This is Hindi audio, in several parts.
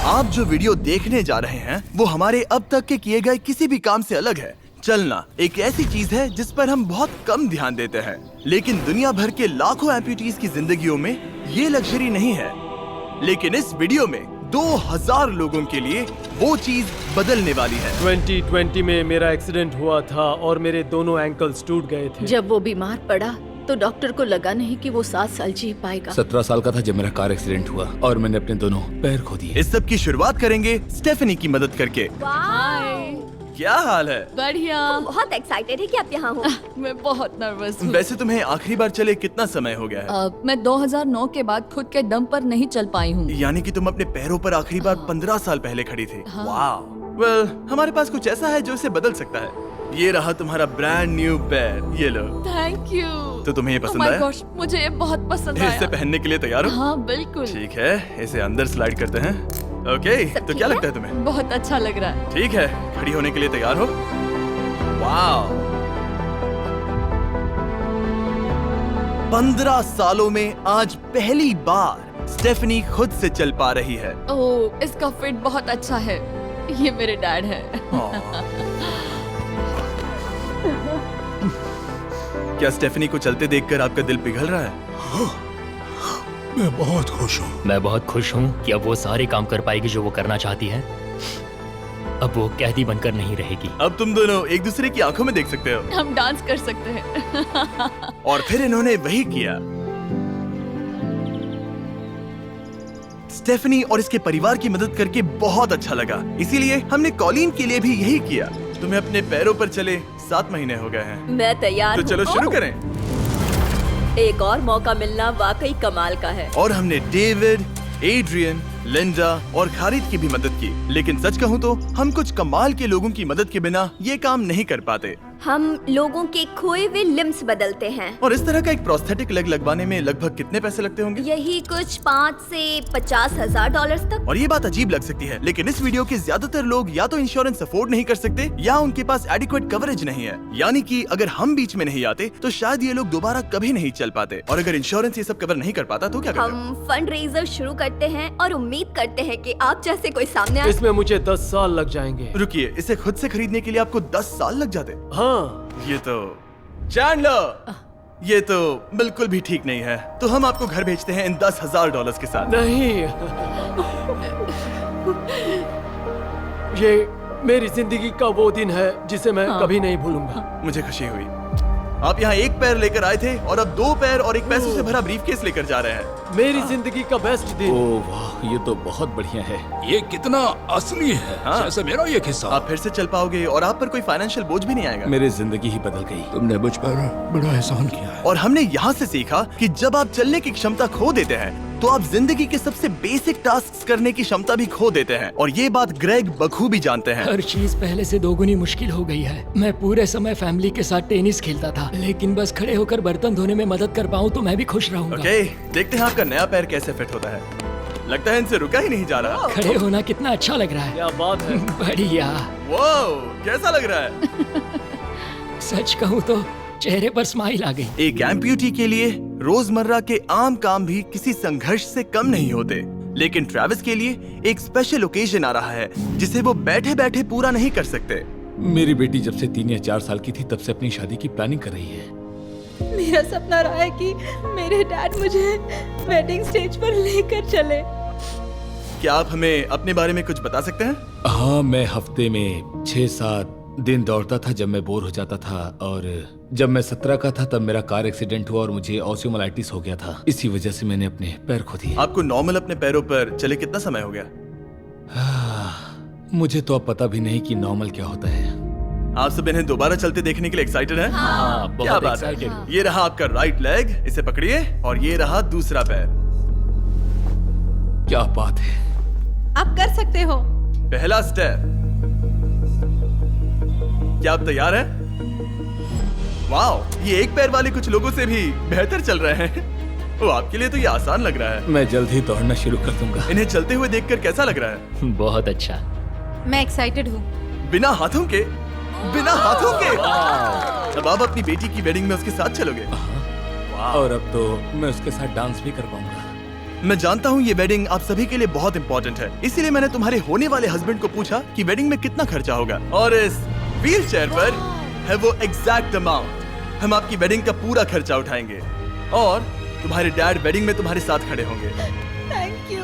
आप जो वीडियो देखने जा रहे हैं वो हमारे अब तक के किए गए किसी भी काम से अलग है। चलना एक ऐसी चीज है जिस पर हम बहुत कम ध्यान देते हैं, लेकिन दुनिया भर के लाखों एम्पुटीज की जिंदगियों में ये लग्जरी नहीं है। लेकिन इस वीडियो में 2000 लोगों के लिए वो चीज बदलने वाली है। 2020 में मेरा एक्सीडेंट हुआ था और मेरे दोनों एंकल्स टूट गए थे। जब वो बीमार पड़ा तो डॉक्टर को लगा नहीं कि वो 7 साल जी पाएगा। 17 साल का था जब मेरा कार एक्सीडेंट हुआ और मैंने अपने दोनों पैर खो दिए। इस सब की शुरुआत करेंगे स्टेफनी की मदद करके। क्या हाल है? बढ़िया। बहुत एक्साइटेड है कि आप यहाँ हो। मैं बहुत नर्वस हूँ। वैसे तुम्हें आखिरी बार चले कितना समय हो गया है? मैं 2009 के बाद खुद के दम पर नहीं चल पाई हूँ। यानी कि तुम अपने पैरों पर आखिरी बार 15 साल पहले खड़ी थी। वाह। वेल, हमारे पास कुछ ऐसा है जो इसे बदल सकता है। ये रहा तुम्हारा ब्रांड न्यू पैर, ये लो। Thank you. तो तुम्हें ये पसंद Oh my आया? gosh, मुझे ये बहुत पसंद आया। इसे पहनने के लिए तैयार हो? हाँ बिल्कुल। ठीक है, इसे अंदर स्लाइड करते हैं। ओके, तो क्या लगता है तुम्हें? बहुत अच्छा लग रहा है। ठीक है, खड़ी होने के लिए तैयार हो? वाह। 15 सालों में आज पहली बार स्टेफनी खुद से चल पा रही है। ओह, इसका फिट बहुत अच्छा है। ये मेरे डैड है। क्या स्टेफनी को चलते देखकर आपका दिल पिघल रहा है? मैं बहुत खुश हूँ। मैं बहुत खुश हूँ कि अब वो सारे काम कर पाएगी जो वो करना चाहती है। अब वो कैदी बनकर नहीं रहेगी। अब तुम दोनों एक दूसरे की आंखों में देख सकते हो। हम डांस कर सकते हैं। और फिर इन्होंने वही किया। स्टेफनी और इसके परिवार की मदद करके बहुत अच्छा लगा, इसीलिए हमने कॉलिन के लिए भी यही किया। तुम्हें अपने पैरों पर चले 7 महीने हो गए हैं। मैं तैयार तो हूँ। चलो शुरू करें। एक और मौका मिलना वाकई कमाल का है। और हमने डेविड, एड्रियन, लिंडा और खालिद की भी मदद की। लेकिन सच कहूँ तो हम कुछ कमाल के लोगों की मदद के बिना ये काम नहीं कर पाते। हम लोगों के खोए हुए लिम्स बदलते हैं। और इस तरह का एक प्रोस्थेटिक लेग लगवाने में लगभग कितने पैसे लगते होंगे? यही कुछ 5 से 50 हजार डॉलर्स तक। और ये बात अजीब लग सकती है, लेकिन इस वीडियो के ज्यादातर लोग या तो इंश्योरेंस अफोर्ड नहीं कर सकते या उनके पास एडिक्वेट कवरेज नहीं है। यानी कि अगर हम बीच में नहीं आते तो शायद ये लोग दोबारा कभी नहीं चल पाते। और अगर इंश्योरेंस ये सब कवर नहीं कर पाता तो क्या करते? हम फंड रेजर शुरू करते हैं और उम्मीद करते हैं कि आप जैसे कोई सामने आए। इसमें मुझे 10 साल लग जाएंगे। रुकिए, इसे खुद से खरीदने के लिए आपको 10 साल लग जाते? हाँ। ये तो चैंडलर, ये तो बिल्कुल भी ठीक नहीं है। तो हम आपको घर भेजते हैं इन $10,000 के साथ। नहीं। ये मेरी जिंदगी का वो दिन है जिसे मैं कभी नहीं भूलूंगा। मुझे खुशी हुई। आप यहाँ एक पैर लेकर आए थे और अब 2 पैर और एक पैसों से भरा ब्रीफकेस लेकर जा रहे हैं। मेरी जिंदगी का बेस्ट दिन। ओह वाह, ये तो बहुत बढ़िया है। ये कितना असली है। हाँ। जैसे मेरा ये किस्सा। आप फिर से चल पाओगे और आप पर कोई फाइनेंशियल बोझ भी नहीं आएगा। मेरी जिंदगी ही बदल गई। तुमने मुझ पर बड़ा एहसान किया है। और हमने यहाँ से सीखा कि जब आप चलने की क्षमता खो देते हैं तो आप जिंदगी के सबसे बेसिक टास्क करने की क्षमता भी खो देते हैं। और ये बात ग्रेग बखूबी जानते हैं। हर चीज पहले से दोगुनी मुश्किल हो गई है। मैं पूरे समय फैमिली के साथ टेनिस खेलता था, लेकिन बस खड़े होकर बर्तन धोने में मदद कर पाऊँ तो मैं भी खुश रहूंगा। ओके, देखते हैं आपका नया पैर कैसे फिट होता है। लगता है इनसे रुका ही नहीं जा रहा। खड़े होना कितना अच्छा लग रहा है। क्या बात है। बढ़िया। वाओ, कैसा लग रहा है? सच कहूँ तो चेहरे पर स्माइल आ गई। एक एम्प्यूटी के लिए रोजमर्रा के आम काम भी किसी संघर्ष से कम नहीं होते, लेकिन ट्रेविस के लिए एक स्पेशल ओकेजन आ रहा है जिसे वो बैठे बैठे पूरा नहीं कर सकते। मेरी बेटी जब से 3 या 4 साल की थी तब से अपनी शादी की प्लानिंग कर रही है। मेरा सपना रहा है कि मेरे डैड मुझे वेडिंग स्टेज पर लेकर चले। क्या आप हमें अपने बारे में कुछ बता सकते हैं? हाँ, मैं हफ्ते में 6-7 दिन दौड़ता था जब मैं बोर हो जाता था। और जब मैं 17 का था तब मेरा कार एक्सीडेंट हुआ और मुझे ऑस्टियोमाइलाइटिस हो गया था। इसी वजह से मैंने अपने पैर खो दिए। आपको नॉर्मल अपने पैरों पर चले कितना समय हो गया? मुझे तो अब पता भी नहीं कि नॉर्मल क्या होता है। आप सब इन्हें दोबारा चलते देखने के लिए एक्साइटेड हैं? हाँ, क्या बहुत बात है। एक्साइटेड। ये रहा आपका राइट लेग, इसे पकड़िए। और ये रहा दूसरा पैर। क्या बात है। आप कर सकते हो। पहला स्टेप। क्या आप तैयार हैं? वाओ, ये एक पैर वाले कुछ लोगों से भी बेहतर चल रहे हैं। वो आपके लिए तो ये आसान लग रहा है। मैं जल्द ही दौड़ना शुरू कर दूंगा। इन्हें चलते हुए देखकर कैसा लग रहा है? बहुत अच्छा। मैं एक्साइटेड हूँ। बिना हाथों के? बिना हाथों के? अब आप अपनी बेटी की वेडिंग में उसके साथ चलोगे? और अब तो मैं उसके साथ डांस भी कर पाऊंगा। मैं जानता हूँ ये वेडिंग आप सभी के लिए बहुत इंपॉर्टेंट है, इसीलिए मैंने तुम्हारे होने वाले हस्बैंड को पूछा कि वेडिंग में कितना खर्चा होगा, और इस व्हील चेयर पर है वो एग्जैक्ट अमाउंट। हम आपकी वेडिंग का पूरा खर्चा उठाएंगे और तुम्हारे डैड वेडिंग में तुम्हारे साथ खड़े होंगे। Thank you.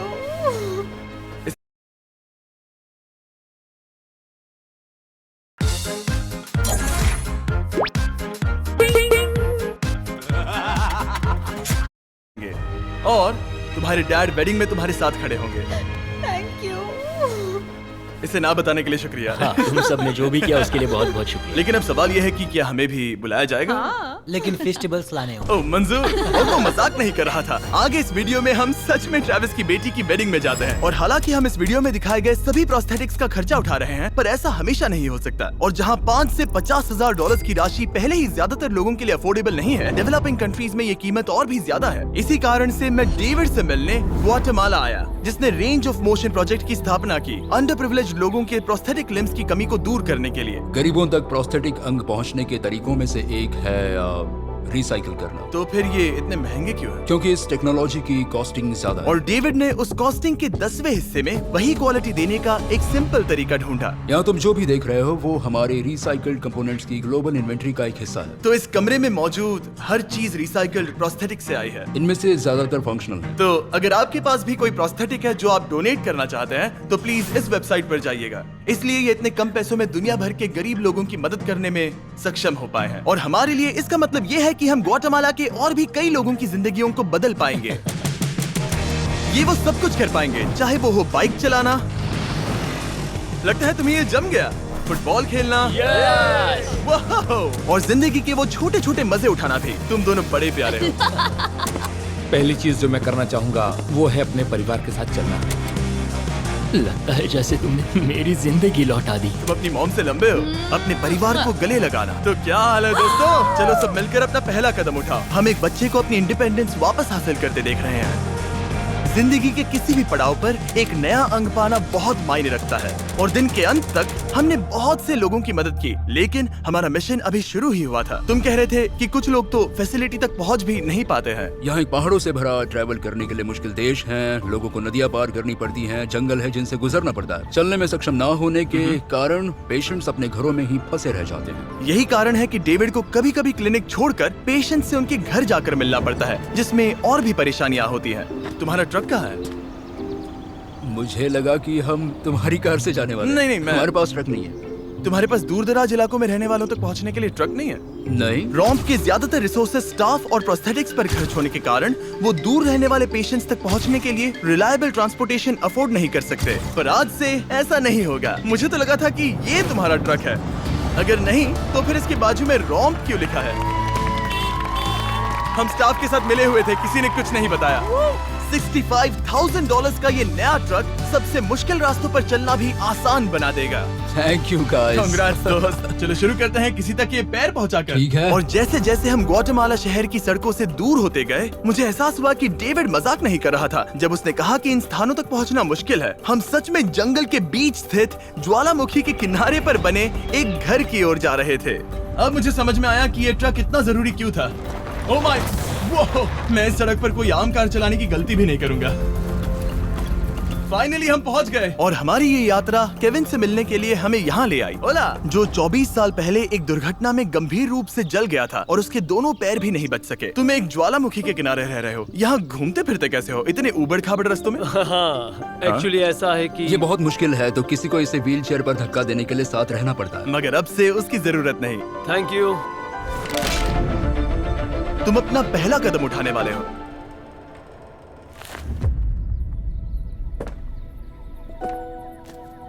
और तुम्हारे डैड वेडिंग में तुम्हारे साथ खड़े होंगे। Thank you. इसे ना बताने के लिए शुक्रिया। हाँ, तुम सब ने जो भी किया उसके लिए बहुत बहुत शुक्रिया। लेकिन अब सवाल यह है कि क्या हमें भी बुलाया जाएगा? लेकिन फेस्टिवल्स लाने हो। ओह मंजूर, वो मजाक नहीं कर रहा था। आगे इस वीडियो में हम सच में ट्रेविस की बेटी की वेडिंग में जाते हैं, और हालांकि हम इस वीडियो में दिखाए गए सभी प्रोस्थेटिक्स का खर्चा उठा रहे हैं, पर ऐसा हमेशा नहीं हो सकता। और जहां 5 से 50,000 डॉलर्स की राशि पहले ही ज्यादातर लोगों के लिए अफोर्डेबल नहीं है, डेवलपिंग कंट्रीज में ये कीमत और भी ज्यादा है। इसी कारण से मैं डेविड से मिलने ग्वाटेमाला आया, जिसने रेंज ऑफ मोशन प्रोजेक्ट की स्थापना की अंडर प्रिविलेज्ड लोगों के प्रोस्थेटिक लिम्स की कमी को दूर करने के लिए। गरीबों तक प्रोस्थेटिक अंग पहुंचने के तरीकों में से एक है रिसाइकिल करना। तो फिर ये इतने महंगे क्यों है? क्योंकि इस टेक्नोलॉजी की कॉस्टिंग ज्यादा है। और डेविड ने उस कॉस्टिंग के 10वें हिस्से में वही क्वालिटी देने का एक सिंपल तरीका ढूंढा। यहाँ तुम जो भी देख रहे हो वो हमारे रिसाइकल्ड कंपोनेंट्स की ग्लोबल इन्वेंट्री का एक हिस्सा है। तो इस कमरे में मौजूद हर चीज रिसाइकल्ड प्रोस्थेटिक से आई है। इनमें से ज्यादातर फंक्शनल है। तो अगर आपके पास भी कोई प्रोस्थेटिक है जो आप डोनेट करना चाहते हैं, तो प्लीज इस वेबसाइट पर जाइएगा। इसलिए ये इतने कम पैसों में दुनिया भर के गरीब लोगों की मदद करने में सक्षम हो पाए हैं। और हमारे लिए इसका मतलब ये है कि हम ग्वाटेमाला के और भी कई लोगों की जिंदगियों को बदल पाएंगे। ये वो सब कुछ कर पाएंगे, चाहे वो हो बाइक चलाना, लगता है तुम्हें ये जम गया, फुटबॉल खेलना, वाह, और जिंदगी के वो छोटे छोटे मजे उठाना भी। तुम दोनों बड़े प्यारे हो। पहली चीज जो मैं करना चाहूंगा वो है अपने परिवार के साथ चलना। लगता है जैसे तुमने मेरी जिंदगी लौटा दी। तुम अपनी मॉम से लंबे हो। अपने परिवार को गले लगाना। तो क्या हाल है दोस्तों? चलो सब मिलकर अपना पहला कदम उठाओ। हम एक बच्चे को अपनी इंडिपेंडेंस वापस हासिल करते देख रहे हैं। जिंदगी के किसी भी पड़ाव पर एक नया अंग पाना बहुत मायने रखता है, और दिन के अंत तक हमने बहुत से लोगों की मदद की, लेकिन हमारा मिशन अभी शुरू ही हुआ था। तुम कह रहे थे कि कुछ लोग तो फैसिलिटी तक पहुंच भी नहीं पाते हैं। यहाँ एक पहाड़ों से भरा ट्रैवल करने के लिए मुश्किल देश है, लोगों को नदियाँ पार करनी पड़ती हैं, जंगल है जिनसे गुजरना पड़ता है। चलने में सक्षम न होने के कारण पेशेंट्स अपने घरों में ही फंसे रह जाते हैं। यही कारण है कि डेविड को कभी कभी क्लिनिक छोड़कर पेशेंट से उनके घर जाकर मिलना पड़ता है, जिसमें और भी परेशानियां होती हैं। तुम्हारा ट्रक कहाँ है? मुझे लगा कि हम तुम्हारी कार से जाने वाले हैं। नहीं, हमारे पास ट्रक नहीं है। तुम्हारे पास दूर दराज इलाकों में रहने वालों तक पहुंचने के लिए ट्रक नहीं है? नहीं। रॉम्प के ज्यादातर रिसोर्सेज स्टाफ और प्रोस्थेटिक्स पर खर्च होने के कारण वो दूर रहने वाले पेशेंट्स तक पहुंचने के लिए रिलायबल ट्रांसपोर्टेशन अफोर्ड नहीं कर सकते। पर आज से ऐसा नहीं होगा। मुझे तो लगा था कि ये तुम्हारा ट्रक है, अगर नहीं तो फिर इसके बाजू में रॉम्प क्यों लिखा है? हम स्टाफ के साथ मिले हुए थे, किसी ने कुछ नहीं बताया। $65,000 का ये नया ट्रक सबसे मुश्किल रास्तों पर चलना भी आसान बना देगा। Thank you guys. कांग्रेस दोस्त। चलो शुरू करते हैं किसी तक ये पैर पहुंचाकर। ठीक है। और जैसे जैसे हम ग्वाटेमाला शहर की सड़कों से दूर होते गए, मुझे एहसास हुआ कि डेविड मजाक नहीं कर रहा था जब उसने कहा कि इन स्थानों तक पहुंचना मुश्किल है। हम सच में जंगल के बीच स्थित ज्वालामुखी के किनारे पर बने एक घर की ओर जा रहे थे। अब मुझे समझ में आया कि ये ट्रक इतना जरूरी क्यों था। ओह माय, वो मैं इस सड़क पर कोई आम कार चलाने की गलती भी नहीं करूंगा। फाइनली हम पहुंच गए, और हमारी ये यात्रा केविन से मिलने के लिए हमें यहाँ ले आई। ओला, जो 24 साल पहले एक दुर्घटना में गंभीर रूप से जल गया था और उसके दोनों पैर भी नहीं बच सके। तुम एक ज्वालामुखी के किनारे रह रहे हो, यहाँ घूमते फिरते कैसे हो इतने उबड़ खाबड़ रास्तों में? हाँ, एक्चुअली ऐसा है कि ये बहुत मुश्किल है, तो किसी को इसे व्हील चेयर पर धक्का देने के लिए साथ रहना पड़ता है। मगर अब से उसकी जरूरत नहीं। Thank you. तुम अपना पहला कदम उठाने वाले हो।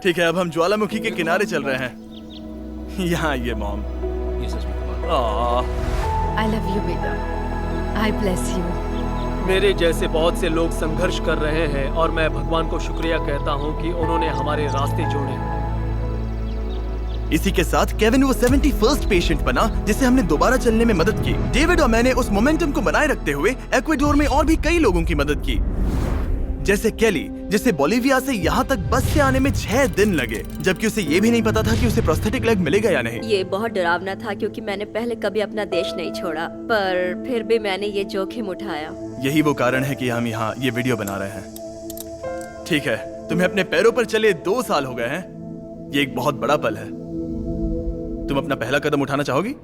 ठीक है, अब हम ज्वालामुखी के किनारे चल रहे हैं। यहाँ ये मॉम। आई लव यू बेटा, आई ब्लेस यू। मेरे जैसे बहुत से लोग संघर्ष कर रहे हैं, और मैं भगवान को शुक्रिया कहता हूँ कि उन्होंने हमारे रास्ते जोड़े। इसी के साथ केविन वो 71st पेशेंट बना जिसे हमने दोबारा चलने में मदद की। डेविड और मैंने उस मोमेंटम को बनाए रखते हुए एक्वाडोर में और भी कई लोगों की मदद की, जैसे केली, जिसे बोलिविया से यहाँ तक बस से आने में 6 दिन लगे, जबकि उसे ये भी नहीं पता था कि उसे प्रोस्थेटिक लेग मिलेगा या नहीं। ये बहुत डरावना था क्योंकि मैंने पहले कभी अपना देश नहीं छोड़ा, पर फिर भी मैंने ये जोखिम उठाया। यही वो कारण है कि हम यहाँ ये वीडियो बना रहे हैं। ठीक है, तुम्हें अपने पैरों पर चले 2 साल हो गए हैं। ये एक बहुत बड़ा पल है। तुम अपना पहला कदम उठाना चाहोगी?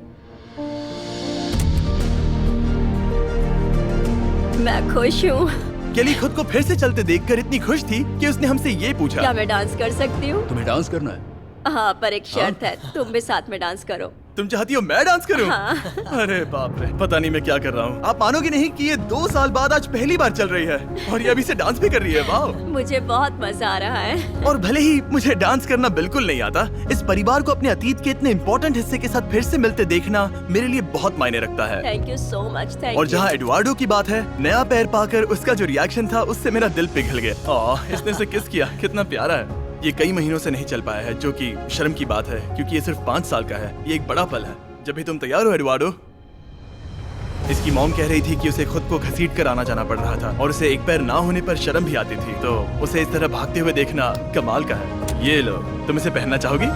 मैं खुश हूँ। केली खुद को फिर से चलते देखकर इतनी खुश थी कि उसने हमसे ये पूछा, क्या मैं डांस कर सकती हूँ? तुम्हें डांस करना है? हाँ, पर एक शर्त है, तुम भी साथ में डांस करो। तुम चाहती हो मैं डांस करूं? हाँ। अरे बाप रे, पता नहीं मैं क्या कर रहा हूँ। आप मानोगे नहीं कि ये 2 साल बाद आज पहली बार चल रही है और ये अभी से डांस भी कर रही है। वाह, मुझे बहुत मजा आ रहा है। और और भले ही मुझे डांस करना बिल्कुल नहीं आता, इस परिवार को अपने अतीत के इतने इम्पोर्टेंट हिस्से के साथ फिर से मिलते देखना मेरे लिए बहुत मायने रखता है। Thank you so much. Thank और यू। जहाँ एडवार्डो की बात है, नया पैर पाकर उसका जो रिएक्शन था उससे मेरा दिल पिघल गया। इसने उसे किस किया, कितना प्यारा है। ये कई महीनों से नहीं चल पाया है, जो कि शर्म की बात है क्योंकि ये सिर्फ 5 साल का है। ये एक बड़ा पल है। जब भी तुम तैयार हो एडवार्डो। इसकी मॉम कह रही थी कि उसे खुद को घसीट कर आना जाना पड़ रहा था और उसे एक पैर ना होने पर शर्म भी आती थी, तो उसे इस तरह भागते हुए देखना कमाल का है। ये लो, तुम इसे पहनना चाहोगी?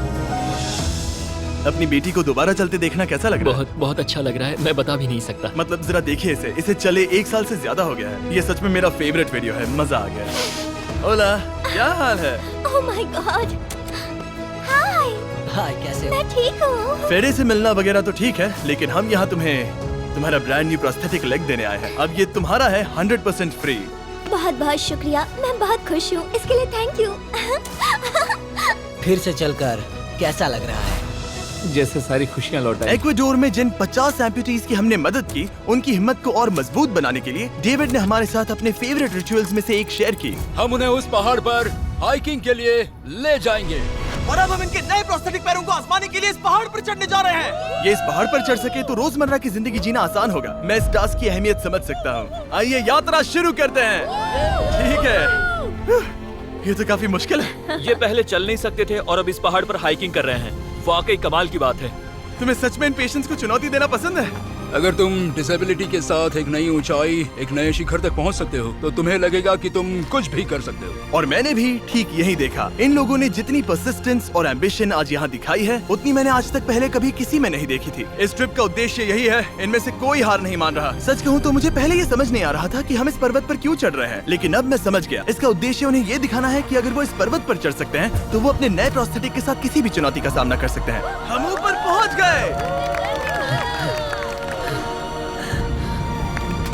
अपनी बेटी को दोबारा चलते देखना कैसा लग रहा है? बहुत बहुत अच्छा लग रहा है, मैं बता भी नहीं सकता। मतलब जरा देखिए इसे चले 1 साल से ज्यादा हो गया है। ये सच में मेरा फेवरेट वीडियो है, मजा आ गया। ओला, क्या हाल है? Oh my God. हाय। हाय, कैसे हो? मैं ठीक हूँ। फेरे से मिलना वगैरह तो ठीक है, लेकिन हम यहाँ तुम्हें तुम्हारा ब्रांड न्यू प्रोस्थेटिक लेग देने आए हैं। अब ये तुम्हारा है 100% फ्री। बहुत बहुत शुक्रिया, मैं बहुत खुश हूँ, इसके लिए थैंक यू। फिर से चलकर कैसा लग रहा है? जैसे सारी खुशियां लौट आई। इक्वाडोर में जिन 50 एम्पुटीज की हमने मदद की, उनकी हिम्मत को और मजबूत बनाने के लिए डेविड ने हमारे साथ अपने फेवरेट रिचुअल्स में से एक शेयर की। हम उन्हें उस पहाड़ पर हाइकिंग के लिए ले जाएंगे। और अब हम इनके नए प्रोस्थेटिक पैरों को आजमाने के लिए इस पहाड़ पर चढ़ने जा रहे हैं। ये इस पहाड़ पर चढ़ सके तो रोजमर्रा की जिंदगी जीना आसान होगा। मैं इस टास्क की अहमियत समझ सकता हूँ। आइए यात्रा शुरू करते हैं। ठीक है, ये तो काफी मुश्किल है। ये पहले चल नहीं सकते थे और अब इस पहाड़ पर हाइकिंग कर रहे हैं। वाकई कमाल की बात है। तुम्हें सच में इन पेशेंट्स को चुनौती देना पसंद है? अगर तुम डिसेबिलिटी के साथ एक नई ऊंचाई, एक नए शिखर तक पहुंच सकते हो, तो तुम्हें लगेगा कि तुम कुछ भी कर सकते हो। और मैंने भी ठीक यही देखा। इन लोगों ने जितनी परसिस्टेंस और एम्बिशन आज यहाँ दिखाई है, उतनी मैंने आज तक पहले कभी किसी में नहीं देखी थी। इस ट्रिप का उद्देश्य यही है, इनमें से कोई हार नहीं मान रहा। सच कहूँ तो मुझे पहले ये समझ नहीं आ रहा था कि हम इस पर्वत पर क्यों चढ़ रहे हैं, लेकिन अब मैं समझ गया। इसका उद्देश्य उन्हें ये दिखाना है कि अगर वो इस पर्वत पर चढ़ सकते हैं, तो वो अपने नए प्रोस्थेटिक के साथ किसी भी चुनौती का सामना कर सकते हैं। हम ऊपर पहुँच गए।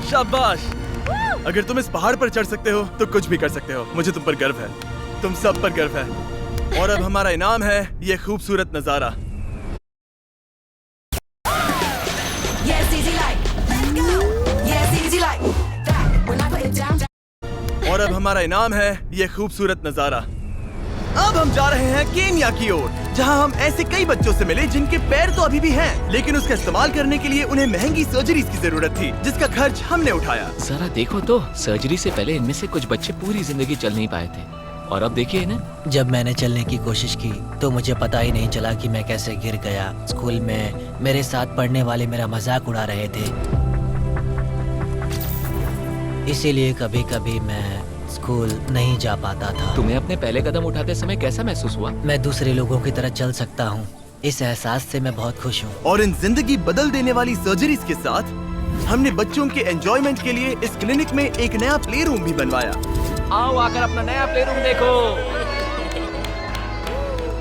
शाबाश। अगर तुम इस पहाड़ पर चढ़ सकते हो तो कुछ भी कर सकते हो। मुझे तुम पर गर्व है, तुम सब पर गर्व है। और अब हमारा इनाम है ये खूबसूरत नजारा। और अब हमारा इनाम है ये खूबसूरत नजारा। अब हम जा रहे हैं केन्या की ओर, जहां हम ऐसे कई बच्चों से मिले जिनके पैर तो अभी भी हैं, लेकिन उसका इस्तेमाल करने के लिए उन्हें महंगी सर्जरीज की जरूरत थी, जिसका खर्च हमने उठाया। जरा देखो तो, सर्जरी से पहले इनमें से कुछ बच्चे पूरी जिंदगी चल नहीं पाए थे, और अब देखिए इन्हें। जब मैंने चलने की कोशिश की तो मुझे पता ही नहीं चला कि मैं कैसे गिर गया। स्कूल में मेरे साथ पढ़ने वाले मेरा मजाक उड़ा रहे थे, इसीलिए कभी कभी मैं स्कूल नहीं जा पाता था। तुम्हें अपने पहले कदम उठाते समय कैसा महसूस हुआ? मैं दूसरे लोगों की तरह चल सकता हूँ, इस एहसास से मैं बहुत खुश हूँ। और इन जिंदगी बदल देने वाली सर्जरीज के साथ हमने बच्चों के एंजॉयमेंट के लिए इस क्लिनिक में एक नया प्ले रूम भी बनवाया। आओ आकर अपना नया प्ले रूम देखो।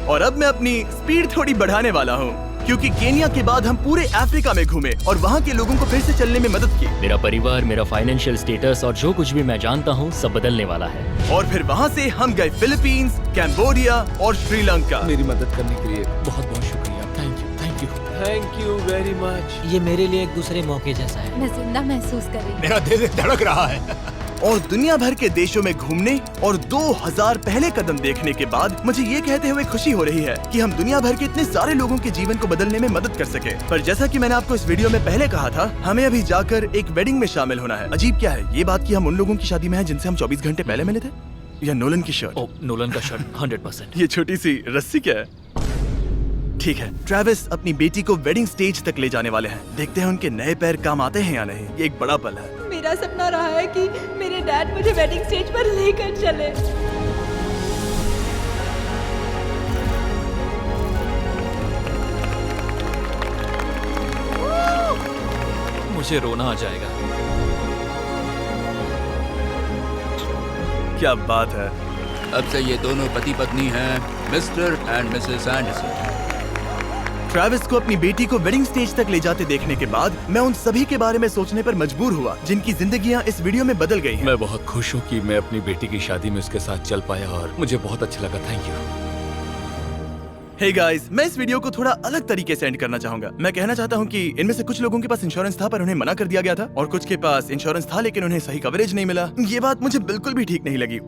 और अब मैं अपनी स्पीड थोड़ी बढ़ाने वाला हूँ, क्योंकि केन्या के बाद हम पूरे अफ्रीका में घूमे और वहाँ के लोगों को फिर से चलने में मदद की। मेरा परिवार, मेरा फाइनेंशियल स्टेटस और जो कुछ भी मैं जानता हूँ सब बदलने वाला है। और फिर वहाँ से हम गए फिलीपींस, कैम्बोडिया और श्रीलंका। मेरी मदद करने के लिए बहुत बहुत शुक्रिया। Thank you, thank you, thank you very much. ये मेरे लिए एक दूसरे मौके जैसा है। मैं जिंदा महसूस कर रही हूँ। मेरा दिल धड़क रहा है। और दुनिया भर के देशों में घूमने और 2000 पहले कदम देखने के बाद मुझे ये कहते हुए खुशी हो रही है कि हम दुनिया भर के इतने सारे लोगों के जीवन को बदलने में मदद कर सके। पर जैसा कि मैंने आपको इस वीडियो में पहले कहा था, हमें अभी जाकर एक वेडिंग में शामिल होना है। अजीब क्या है ये बात कि हम उन लोगों की शादी में हैं जिनसे हम 24 घंटे पहले मिले थे। या नोलन की शर्ट। ओह, नोलन का शर्ट 100%। ये छोटी सी रस्सी क्या है? ठीक है, ट्रेविस अपनी बेटी को वेडिंग स्टेज तक ले जाने वाले हैं। देखते हैं उनके नए पैर काम आते हैं या नहीं। ये एक बड़ा पल है। मेरा सपना रहा है कि मेरे डैड मुझे वेडिंग स्टेज पर लेकर चले। मुझे रोना आ जाएगा। क्या बात है। अब से ये दोनों पति पत्नी हैं, mister and Mrs Anderson. Travis को अपनी बेटी को वेडिंग स्टेज तक ले जाते देखने के बाद मैं उन सभी के बारे में सोचने पर मजबूर हुआ जिनकी जिंदगियां इस वीडियो में बदल गई हैं। मैं बहुत खुश हूँ कि मैं अपनी बेटी की शादी में उसके साथ चल पाया और मुझे बहुत अच्छा लगा। Thank you. हे गाइस, मैं इस वीडियो को थोड़ा अलग तरीके से एंड करना चाहूंगा। मैं कहना चाहता हूँ कि इनमें से कुछ लोगों के पास इंश्योरेंस था पर उन्हें मना कर दिया गया था और कुछ के पास इंश्योरेंस था लेकिन उन्हें सही कवरेज नहीं मिला। ये बात मुझे बिल्कुल भी ठीक नहीं लगी।